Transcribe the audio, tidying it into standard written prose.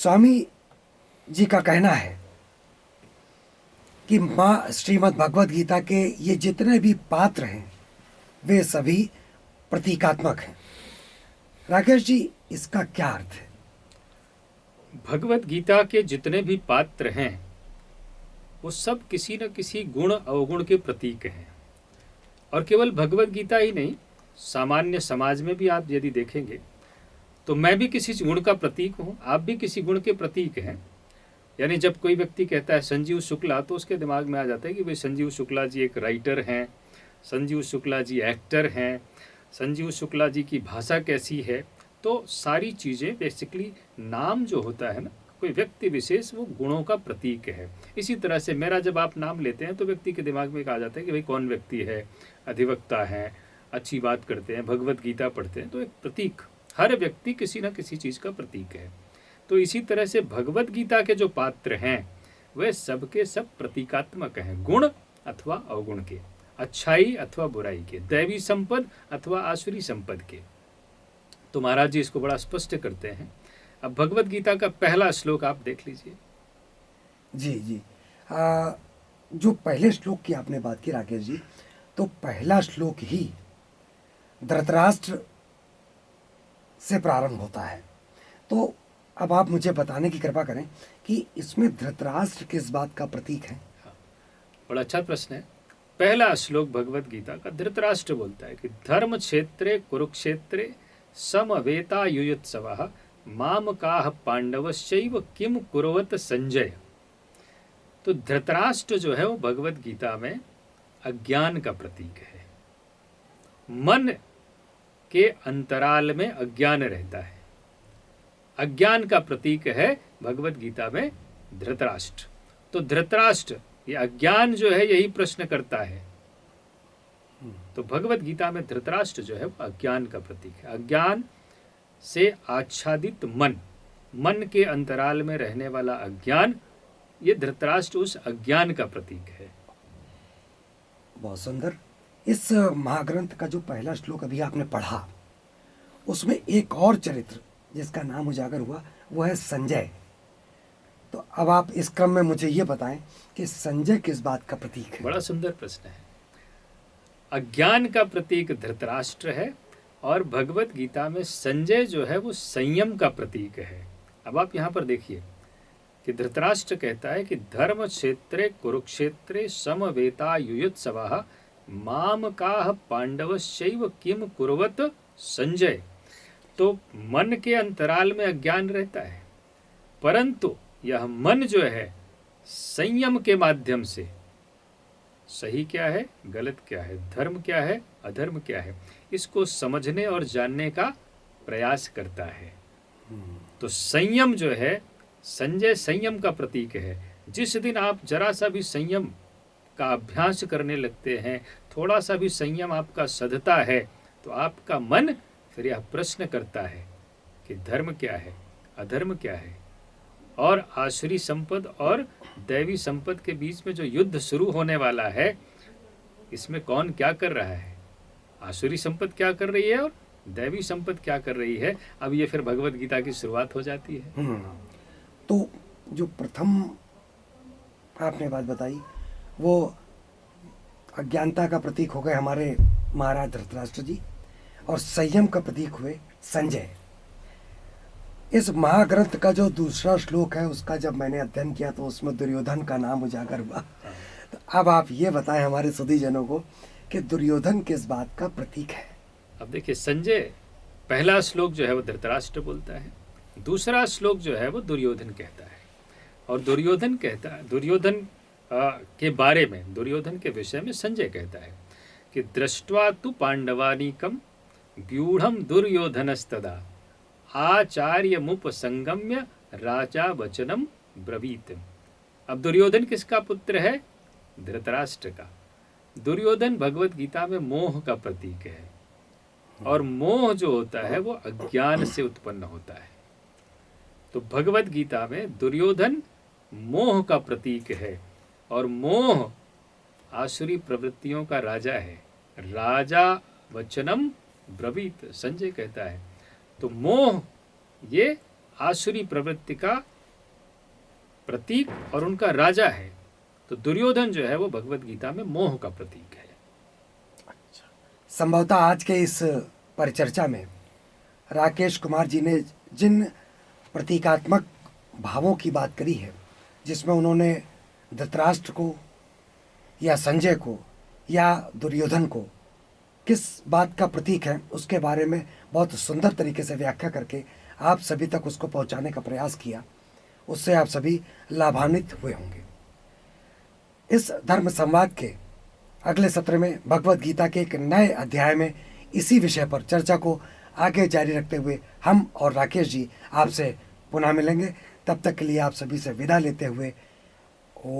स्वामी जी का कहना है कि माँ श्रीमद् भगवत गीता के ये जितने भी पात्र हैं वे सभी प्रतीकात्मक हैं। राकेश जी, इसका क्या अर्थ है? भगवत गीता के जितने भी पात्र हैं वो सब किसी न किसी गुण अवगुण के प्रतीक हैं। और केवल भगवत गीता ही नहीं, सामान्य समाज में भी आप यदि देखेंगे तो मैं भी किसी गुण का प्रतीक हूँ, आप भी किसी गुण के प्रतीक हैं। यानी जब कोई व्यक्ति कहता है संजीव शुक्ला, तो उसके दिमाग में आ जाता है कि भाई संजीव शुक्ला जी एक राइटर हैं, संजीव शुक्ला जी एक्टर हैं, संजीव शुक्ला जी की भाषा कैसी है। तो सारी चीज़ें बेसिकली, नाम जो होता है ना, कोई व्यक्ति विशेष वो गुणों का प्रतीक है। इसी तरह से मेरा जब आप नाम लेते हैं तो व्यक्ति के दिमाग में एक आ जाता है कि भाई कौन व्यक्ति है, अधिवक्ता हैं, अच्छी बात करते हैं, भगवत गीता पढ़ते हैं। तो एक प्रतीक, हर व्यक्ति किसी न किसी चीज़ का प्रतीक है। तो इसी तरह से भगवत गीता के जो पात्र हैं वे सबके सब प्रतीकात्मक हैं, गुण अथवा अवगुण के, अच्छाई अथवा बुराई के, दैवी संपद अथवा आसुरी संपद के। तो महाराज जी इसको बड़ा स्पष्ट करते हैं। अब भगवत गीता का पहला श्लोक आप देख लीजिए। जी जी। जो पहले श्लोक की आपने बात की राकेश जी, तो पहला श्लोक ही धृतराष्ट्र से प्रारंभ होता है। तो अब आप मुझे बताने की कृपा करें कि इसमें धृतराष्ट्र किस बात का प्रतीक है? बड़ा अच्छा प्रश्न है। पहला श्लोक भगवत गीता का धृतराष्ट्र बोलता है कि धर्म क्षेत्रे कुरुक्षेत्रे समवेता युयुत्सवः मामकाः पांडवश्चैव किम कुर्वत संजय। तो धृतराष्ट्र जो है वो भगवत गीता में अज्ञान का प्रतीक है। मन के अंतराल में अज्ञान रहता है, अज्ञान का प्रतीक है भगवत गीता में धृतराष्ट्र। तो धृतराष्ट्र ये अज्ञान जो है यही प्रश्न करता है। तो भगवत गीता में धृतराष्ट्र जो है वो अज्ञान का प्रतीक है। अज्ञान से आच्छादित मन, मन के अंतराल में रहने वाला अज्ञान, ये धृतराष्ट्र उस अज्ञान का प्रतीक है। बहुत सुंदर। इस महाग्रंथ का जो पहला श्लोक अभी आपने पढ़ा, उसमें एक और चरित्र जिसका नाम उजागर हुआ वो है संजय। तो अब आप इस क्रम में मुझे ये बताएं कि संजय किस बात का प्रतीक है? बड़ा सुंदर प्रश्न है। अज्ञान का प्रतीक धृतराष्ट्र है और भगवत गीता में संजय जो है वो संयम का प्रतीक है। अब आप यहाँ पर देखिए कि धृतराष्ट्र कहता है कि धर्म क्षेत्रे कुरुक्षेत्रे समवेता युयुत्सवः मामकाः पांडवश्चैव किम कुर्वत संजय। तो मन के अंतराल में अज्ञान रहता है, परंतु यह मन जो है संयम के माध्यम से सही क्या है, गलत क्या है, धर्म क्या है, अधर्म क्या है, इसको समझने और जानने का प्रयास करता है। तो संयम जो है, संजय संयम का प्रतीक है। जिस दिन आप जरा सा भी संयम का अभ्यास करने लगते हैं, थोड़ा सा भी संयम आपका सधता है, तो आपका मन फिर यह प्रश्न करता है कि धर्म क्या है, अधर्म क्या है, और आसुरी संपद और दैवी संपद के बीच में जो युद्ध शुरू होने वाला है, इसमें कौन क्या कर रहा है, आसुरी संपद क्या कर रही है और दैवी संपद क्या कर रही है। अब ये फिर भगवत गीता की शुरुआत हो जाती है। तो जो प्रथम आपने बात बताई वो अज्ञानता का प्रतीक हो गए हमारे महाराज धृतराष्ट्र जी, और संयम का प्रतीक हुए संजय। इस महाग्रंथ का जो दूसरा श्लोक है उसका जब मैंने अध्ययन किया तो उसमें दुर्योधन का नाम उजागर हुआ। तो अब आप ये बताएं हमारे सुधीजनों को कि दुर्योधन किस बात का प्रतीक है? अब देखिए, संजय पहला श्लोक जो है वो धृतराष्ट्र बोलता है, दूसरा श्लोक जो है वो दुर्योधन कहता है। और दुर्योधन कहता है, दुर्योधन के बारे में, दुर्योधन के विषय में संजय कहता है कि दृष्ट्वा तु पांडवानीकम व्यूढ़म दुर्योधनस्तदा आचार्यमुपसंगम्य राजा वचनम ब्रवीत। अब दुर्योधन किसका पुत्र है? धृतराष्ट्र का। दुर्योधन भगवत गीता में मोह का प्रतीक है, और मोह जो होता है वो अज्ञान से उत्पन्न होता है। तो भगवत गीता में दुर्योधन मोह का प्रतीक है, और मोह आसुरी प्रवृत्तियों का राजा है। राजा वचनम ब्रवीत, संजय कहता है। तो मोह ये आसुरी प्रवृत्ति का प्रतीक और उनका राजा है, तो दुर्योधन जो है वो भगवत गीता में मोह का प्रतीक है। संभवतः आज के इस परिचर्चा में राकेश कुमार जी ने जिन प्रतीकात्मक भावों की बात करी है, जिसमें उन्होंने धृतराष्ट्र को या संजय को या दुर्योधन को किस बात का प्रतीक है उसके बारे में बहुत सुंदर तरीके से व्याख्या करके आप सभी तक उसको पहुंचाने का प्रयास किया, उससे आप सभी लाभान्वित हुए होंगे। इस धर्म संवाद के अगले सत्र में भगवत गीता के एक नए अध्याय में इसी विषय पर चर्चा को आगे जारी रखते हुए हम और राकेश जी आपसे पुनः मिलेंगे। तब तक के लिए आप सभी से विदा लेते हुए ओ